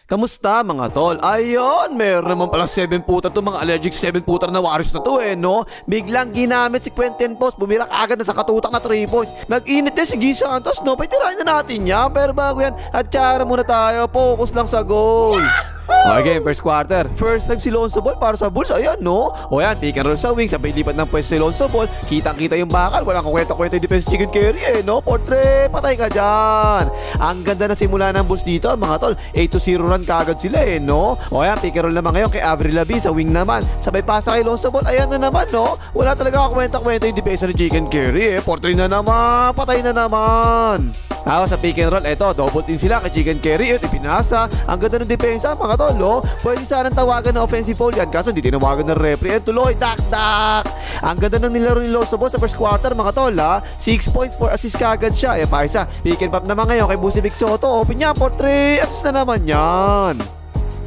Kamusta mga tol? Ayun, meron naman palang 7-footer to, mga allergic 7-footer na Warriors na to no? Biglang ginamit si Quentin Post, bumirak agad na sa katutak na 3 points. Nag-init din si G Santos, no? Paitirahin na natin yan. Pero bago yan, atsara muna tayo, focus lang sa goal. Okay, first quarter. First time si Lonzo Ball para sa Bulls. Ayan, no? O yan, pick and roll sa wing. Sabay lipat ng pwesto si Lonzo Ball. Kitang-kita yung bakal. Walang kukwenta-kwenta yung defense chicken carry, no? Portrait, patay ka dyan. Ang ganda na simula ng Bulls dito, mga tol. 8-0 run kagad sila, no? O yan, pick and roll naman ngayon kay Avril Lavigne sa wing naman. Sabay pasa kay Lonzo Ball. Ayan na naman, no? Wala talaga kukwenta-kwenta yung defense ng chicken carry, Portrait na naman. Patay na naman. Tapos sa pick and roll, eto, double team sila kay Chicken Carry at ipinasa. Ang ganda ng depensa, mga tol, no? Pwede sanang tawagan na offensive foul yan, kaso hindi tinawagan ng referee. At tuloy, dak-dak! Ang ganda ng nilaro ni Lonzo Ball sa first quarter, mga tol, 6 points, 4 assists kagad siya. Pa isa, pick and pop naman ngayon kay Vucevic Soto. Open niya, for 3 assists na naman yan.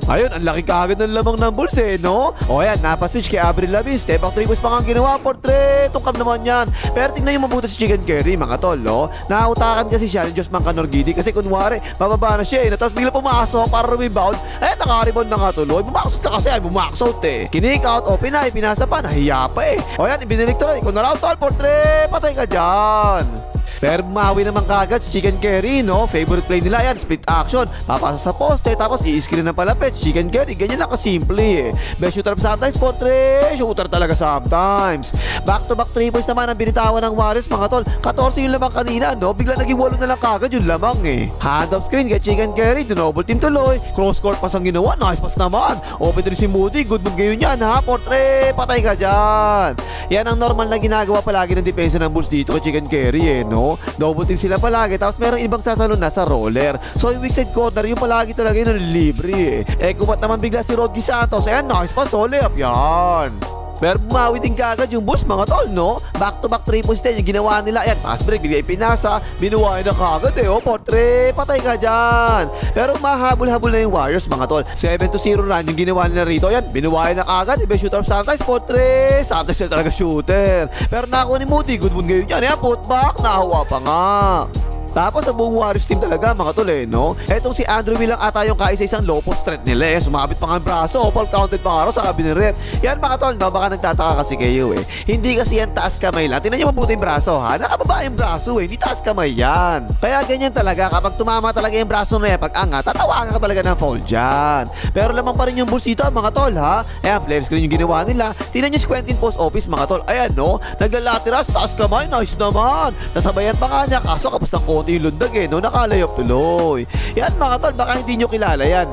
Ayun, ang laki kagad ng lamang ng Bulls, no? O yan, napaswitch kay Avril Lavigne. Step back 3 points pa nga ginawa. Portrait, tungkam naman yan. Pero tingnan yung mabuti si Chicken Carry, mga tol, no? Nakakutakan kasi siya ni Josman Canorgidi kasi kunwari, bababa na siya, Tapos bigla pumasok para rebound. Ayun, naka-rebound na nga tuloy. Bumaksot ka kasi, bumaksot, Kinik out, open na, pinasa pa, nahiya pa, O yan, ibinilik to na. Ikaw na raw, tol, Portrait, patay ka dyan. Pero bumawi naman kagad si Chicken Carry, no? Favorite play nila yan, split action. Papasa sa poste, tapos i-screen ng palapit. Chicken Carry, ganyan lang kasimple, Best shooter sometimes, Portrait. Shooter talaga sometimes. Back-to-back 3 points naman ang binitawan ng Warriors, mga tol. 14 yung lamang kanina, no? Bigla naging 8 na lang kagad yung lamang, Hand off screen kay Chicken Carry, double team tuloy. Cross court pas ang ginawa, nice pass naman. Open rin si Moody, good move ngayon yan, Portrait, patay ka dyan. Yan ang normal na ginagawa palagi ng depensa ng Bulls dito kay Chicken Carry, no? Double team sila palagi, tapos merong ibang sasalon na sa roller. So yung weak side corner, yung palagi talaga yung nalilibre, kumat naman bigla si Rodney Santos. Ayan, nice pass, layup yan. Pero bumawi din kagad yung Bulls, mga tol, no? Back-to-back 3 points din yung ginawa nila. Ayan, pass break, bigla ipinasa. Binuwain na kagad, Portrait, patay ka dyan. Pero mahabol-habol na yung Warriors, mga tol. 7-0 run yung ginawa nila rito. Ayan, binuwain na kagad. Best shooter sometimes, Portrait. Sometimes sila talaga shooter. Pero nakuha ni Moody, good moon ngayon yan. Ayan, putback, nahawa pa nga. Tapos sa buong Warriors team talaga, mga tol, no? Etong si Andrew Will lang ata yung kaisa-isang low post threat nila, Sumabit pa nga ang braso, fall counted pa nga raw sa kabin rep. Yan, mga tol, no? Baka nagtataka kasi kayo, Hindi kasi yan taas kamay lang. Tingnan nyo mabuti yung braso, Nakababa yung braso, Hindi taas kamay yan. Kaya ganyan talaga, kapag tumama talaga yung braso na yan, pag angat, tatawagan ka talaga ng foul dyan. Pero lamang pa rin yung Bulls dito, mga tol, Ayan, flare screen yung ginawa nila. Tingnan nyo si Quentin Post office, mga tol. Ayan, no? Naglalateras, taas kamay, nice naman. Nasabayan pa nga niya, kaso kapos ng konti yung lundag, no? Nakalayop tuloy. Yan, mga tol, baka hindi nyo kilala yan,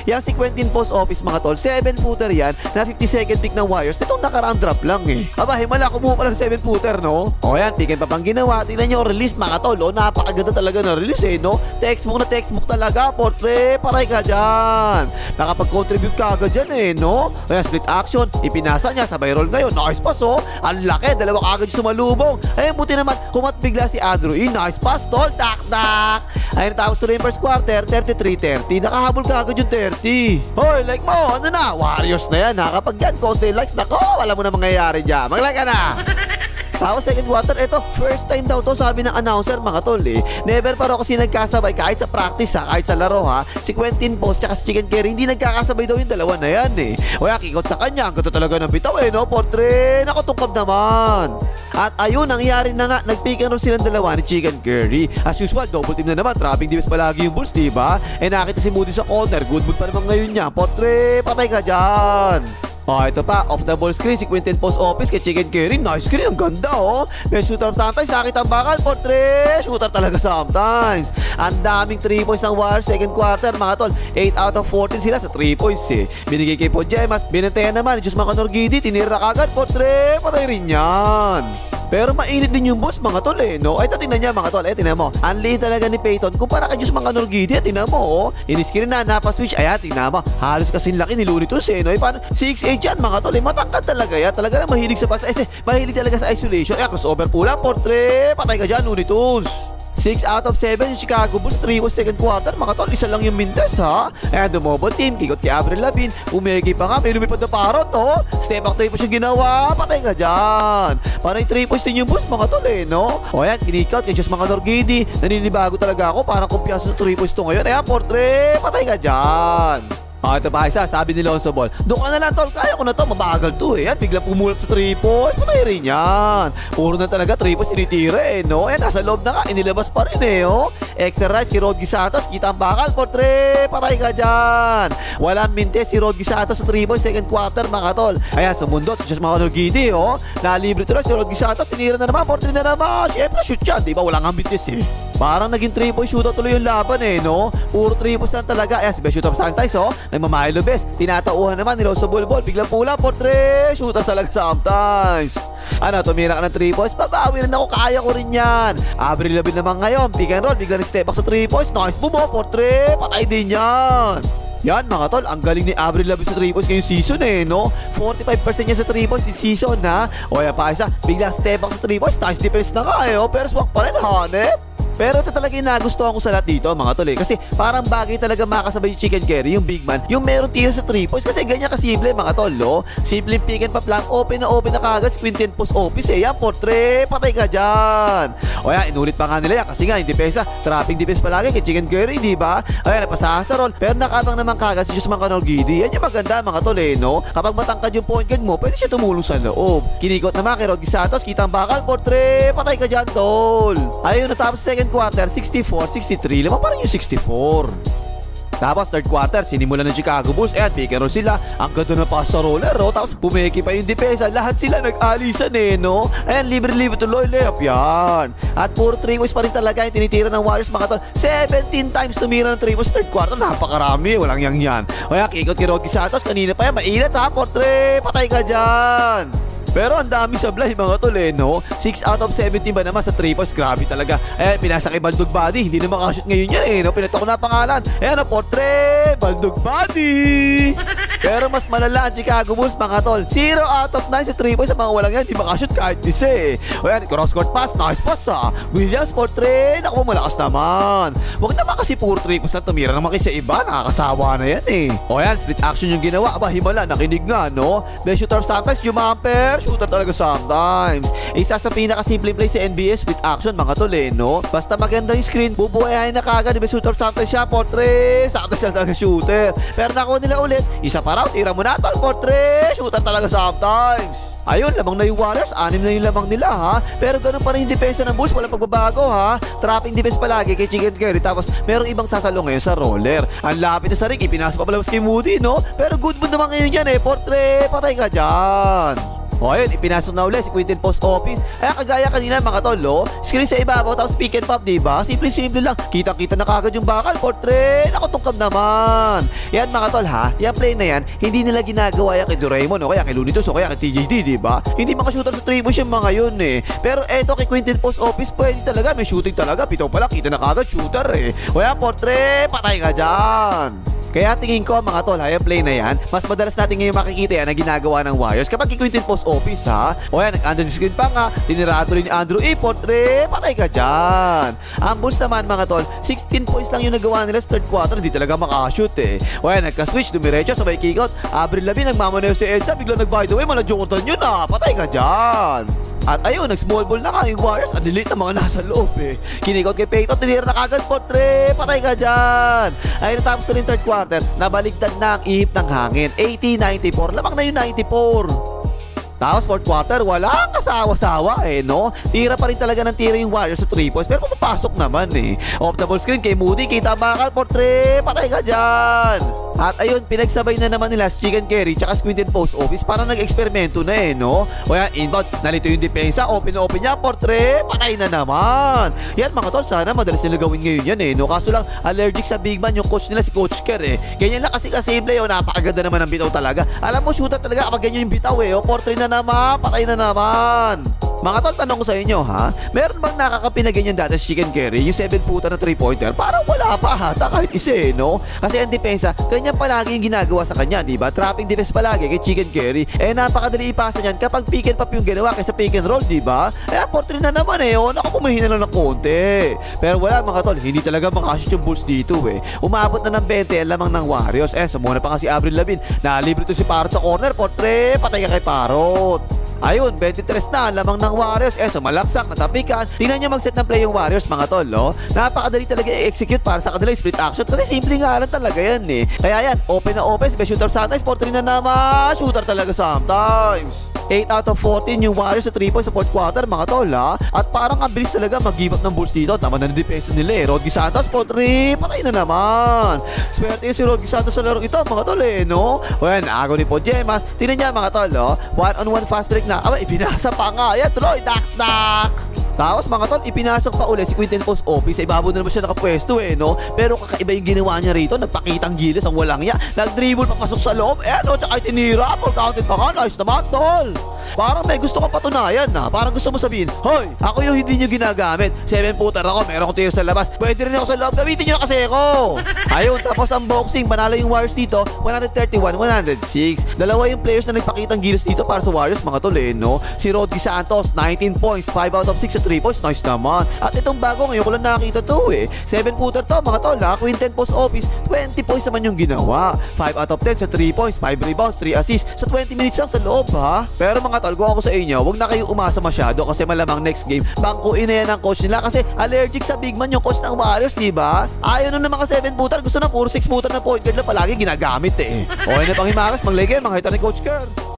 Yan si Quentin Post office, mga tol, 7-footer yan na 52nd pick ng Warriors. Itong nakaraang drop lang, Aba, himala, kumuha pa ng 7-footer, no? O yan, pick and pop ang ginawa. Tingnan nyo release, mga tol, napakaganda talaga na release, no? Textbook talaga, Portrait, paray ka dyan. Nakapag-contribute ka agad dyan, no? Ayan, split action, ipinasa niya, sabay roll ngayon. Nice pass, Ang laki, dalawa kagad yung sumalubong. Ayun, buti naman, kumat bigla si Andrew. Nice pass, tol, tak. Ayun, tapos tuloy yung first quarter, 33-30. Nakahabol ka agad yung 30. Hoy, like mo, ano na? Warriors na yan, Kapag yan, konti likes, nako, wala mo na mangyayari dyan. Mag-like ka na. Tapos second quarter, first time daw to, sabi ng announcer, mga tol, Never pa raw kasi nagkasabay kahit sa practice, kahit sa laro, Si Quentin Post tsaka si Chicken Carry, hindi nagkakasabay daw yung dalawa na yan, O yan, kikot sa kanya, ang ganda talaga ng bitaw, no? Portrait, nakatungkab naman. At ayun, nangyari na nga, nag-pick and roll silang dalawa ni Chicken Carry. As usual, double team na naman, trapping defense palagi yung Bulls, diba? Nakita si Moody sa corner, good mood pa naman ngayon niya. Portrait, patay ka dyan. Ito pa, off the ball screen, si Quentin Post office kay Chicken Carry. Nice screen, ang ganda, Best shooter sometimes, sakit ang bakal, Portrait, shooter talaga sometimes. Ang daming 3 points ng Warriors, second quarter, mga tol. 8 out of 14 sila sa 3 points, Binigay kay Pojemas, binantayan naman ni Josman Canorgidi, tinira kagad, Portrait, patay rin yan. Pero mainit din yung Bulls, mga tol, no? Ito, tingnan niya, mga tol, tingnan mo. Ang liit talaga ni Payton kumpara kay Josman Canorgidi, tingnan mo, Iniskirin na, napaswitch, ayan, tingnan mo. Halos kasing laki ni Looney Tunes, no? Paano? 6'8 yan, mga tol, matangkad talaga yan. Talaga lang mahilig sa pass, mahilig talaga sa isolation. Crossover pula, Portrait, patay ka dyan, Looney Tunes. 6 out of 7 yung Chicago Bulls, 3 was second quarter. Mga tol, isa lang yung mintes ha. Ayan, dumobo team, kikot kay Avril Lavigne. Umegi pa nga, may lumipad na parot oh. Step back 3 points yung ginawa, patay ka dyan. Panay 3 points din yung Bulls mga tol no. O ayan, kinikot kay Just mga Norgidi. Naninibago talaga ako, parang kumpiyansa sa 3 points to ngayon. Ayan, 4-3, patay ka dyan. Ito pa isa, sabi ni Lonzo Ball, doon ka na lang tol, kaya ko na to, mabagal to At bigla pumulap sa 3 points, patay rin yan. Puro na talaga 3 points sinitira no. Nasa loob na nga, inilabas pa rin oh. Extra rise kay Rodney Santos, kita ang bakal, 4-3, patay ka dyan. Walang mintes si Rodney Santos sa 3 points, second quarter mga tol. Ayan, sumundot, just mga Norgidi nalibre tuloy si Rodney Santos, sinira na naman, 4-3 na naman. Siyempre shoot yan, diba? Walang ang mintes Parang naging 3 point shootout tuloy yung laban no. Puro 3 points lang talaga. Ayan, si best shootout sometimes nagmamahilo best. Tinatauhan naman ni Lonzo Ball. Biglang pula, 4-3. Shootout talaga sometimes. Tumira ka ng 3 points. Babawi rin ako, kaya ko rin yan. Avril Lavigne naman ngayon, pick and roll, biglang nag-step back sa 3 points. Nice boom 4-3. Patay din yan. Yan mga tol, ang galing ni Avril Lavigne sa 3 points ngayong season no. 45% niya sa 3 points this season O yan pa isa, biglang step back sa 3 points. Nice defense na nga pero swak pa rin hanep. Pero ito talaga yung nagustuhan ko sa lahat dito mga tol kasi parang bagay talaga makasabay yung Chicken Curry, yung big man, yung meron tira sa 3 points kasi ganyan kasimple mga tol Simple pick and pop lang, open na kagad, squint and post office yan, 4-3, patay ka dyan. O yan, inulit pa nga nila yan kasi nga yung depensa, trapping defense palagi kay Chicken Curry, diba? O yan, napasahan sa roll, pero nakabang naman kagad si Just mga Norgidi. Yan yung maganda mga tol no. Kapag matangkad yung point guard mo, pwede siya tumulong sa loob. Kinikot naman kay Rodney Santos, kitang bakal, 4-3, patay ka dyan tol. Ayun, natapos second quarter, 64-63. Lamang parang yung 64. Tapos third quarter, sinimulan ng Chicago Bulls. Ayan, pick and roll sila. Ang ganda na pa sa roller Tapos pumeki pa yung depensa. Lahat sila nag-alisan no. Ayan, libre-libre tuloy, layup yan. At puro 3 points pa rin talaga yung tinitira ng Warriors mga tol. 17 times tumira ng 3 points third quarter. Napakarami, walang yang. O yan, kikot kay Rodney Santos. Kanina pa yan, mainit 4-3. Patay ka dyan. Pero ang dami sablay mga tol no. 6 out of 17 ba naman sa 3 points, grabe talaga. Pinasa kay Baldog Body, hindi na makashoot ngayon yan no. Pinato ko na pangalan. 4-3, Baldog Body. Pero mas malala ang Chicago Bulls mga tol. 0 out of 9 sa 3 points sa mga walang yan, hindi makashoot kahit isa O yan, cross court pass, nice pass Williams 4-3, naku malakas naman. Huwag naman kasi puro 3 points na tumira naman kayo sa iba, nakakasawa na yan O yan, split action yung ginawa. Himala, nakinig nga no. Best shooter sometimes, jumamper, shooter talaga sometimes. Isa sa pinakasimple play sa NBA, split action mga tol no. Basta maganda yung screen, bubuhayin na kagad. Best shooter sometimes siya, 4-3, sometimes siya talaga shooter. Pero nakuha nila ulit, isa pa raw, tira mo na tol, 4-3, shooter talaga sometimes. Ayun, lamang na yung Warriors, 6 na yung lamang nila Pero ganun pa rin yung depensa ng Bulls, walang pagbabago Trapping defense palagi kay Chicken Curry. Tapos merong ibang sasalo ngayon sa roller. Ang lapit na sa ring, ipinasok pa palabas kay Moody no. Pero good mood naman ngayon yan 4-3, patay ka dyan. O ayun, ipinasok na ulit si Quinton Post Office. Kagaya kanina mga tol screen sa ibabaw, tapos pick and pop, diba? Simple-simple lang, kita-kita na kagad yung bakal, 4-3, nakatungkab naman. Yan mga tol yung play na yan, hindi nila ginagawa yan kay Doraemon o kaya kay Looney Tunes o kaya kay TJD, diba? Hindi makashooter sa 3 points yung mga yun Pero eto kay Quinton Post Office, pwede talaga, may shooting talaga, pitaw pala, kita na kagad, shooter O yan, 4-3, patay ka dyan. Kaya tingin ko mga tol, yung play na yan, mas madalas natin ngayon makikita yan na ginagawa ng Warriors kapag kay Quinton Post Office O yan, nag-under the screen pa nga, tinirado rin ni Andrew 4-3, patay ka dyan. Ang Bulls naman mga tol, 16 points lang yung nagawa nila sa third quarter, hindi talaga makashoot O yan, nagka-switch, dumiretso, sabay kick-out. Avril Lavigne, nagmamaneho si Edsa, biglang nag-by the way, malajokotan yun patay ka dyan. At ayun, nag-small ball na nga yung Warriors. Ang lilit na mga nasa loob Kinikot kay Peyton, tinira na kagad 4-3, patay ka dyan. Ayun, natapos na rin third quarter, nabaligtad na ang ihip ng hangin. 80-94, lamang na yung 94. Tapos fourth quarter, walang kasawa-sawa no. Tira pa rin talaga ng tira yung Warriors sa 3 points, pero pumapasok naman Off the ball screen kay Moody, kita bakal, 4-3, patay ka dyan. At ayun, pinagsabay na naman nila si Chicken Curry tsaka si Quinton Post Office para nag-eksperimento na no. O yan, inbound, nalito yung depensa, open niya, 4-3, patay na naman. Yan mga tol, sana madalas nila gawin ngayon yan no. Kaso lang, allergic sa big man yung coach nila, si Coach Kerr Ganyan lang kasi kasimple napakaganda naman ang bitaw talaga. Alam mo, shooter talaga kapag ganyan yung bitaw 4-3 na naman, patay na naman. Mga tol, tanong ko sa inyo ha, meron bang nakakapinaganyan dati si Chicken Curry, yung 7-footer na 3-pointer? Parang wala pa hata kahit isa no? Kasi ang depensa, ganyan palagi yung ginagawa sa kanya, di ba? Trapping defense palagi kay Chicken Curry. Napakadali ipasa niyan kapag pick and pop yung ginawa kaysa pick and roll, di ba? Portrait na naman naku, pumahina lang ng konti. Pero wala mga tol, hindi talaga makashoot yung Bulls dito Umabot na ng 20 lamang ng Warriors. Sumuna pa nga si Avril Lavigne, nalibre to si Parrot sa corner, portrait, patay ka kay Parrot. Ayun, 23 na lamang ng Warriors. Sumalaksak, natapikan. Tingnan niyo mag-set ng play yung Warriors mga tol, Napakadali talaga i-execute para sa kanila split action kasi simple nga lang talaga yan Kaya yan, open na open, may shooter sometimes, 4-3 na naman. Shooter talaga sometimes. 8 out of 14 yung Warriors sa 3 points sa 4th quarter mga tol At parang ang bilis talaga mag-give up ng Bulls dito. Tama na defense nila Rodney Santos, 4-3, patay na naman. Swerte si Rodney Santos sa laro ito mga tol no? Well, ako ni Pojemas. Tingnan niya mga tol 1-on-1 fast break na. Ipinasa pa nga. Ayan tuloy, dak-dak. Tapos mga tol, ipinasok pa uli si Quinten Post office. Ibabaw na naman siya nakapwesto no? Pero kakaiba yung ginawa niya rito. Nagpakitang gilis ang walang niya. Nag-dribble papasok sa loob. Tsaka itinira. Full counted pa nga. Nice naman tol. Parang may gusto kang patunayan Parang gusto mo sabihin, hoy, ako yung hindi nyo ginagamit. 7-footer ako, meron akong tiro sa labas. Pwede rin ako sa loob, gamitin nyo na kasi ako. Ayun, tapos ang boxing, panalo yung Warriors dito, 131-106. Dalawa yung players na nagpakitang gilis dito para sa Warriors, mga tol no? Si Rodney Santos, 19 points, 5 out of 6 sa 3 points, nice naman. At itong bago, ngayon ko lang nakakita to 7-footer to, mga tol Quinten Post office, 20 points naman yung ginawa. 5 out of 10 sa 3 points, 5 rebounds, 3 assists, sa 20 minutes lang sa loob Pero mga tol, kung ako sa inyo, huwag na kayo umasa masyado kasi malamang next game, bangkuin na yan ang coach nila kasi allergic sa big man yung coach ng Warriors, diba? Ayaw na mga 7-footer, gusto na puro 6-footer na point guard lang palagi ginagamit Okay na pang himakas, mag-lege, mga hita ni Coach Kerr.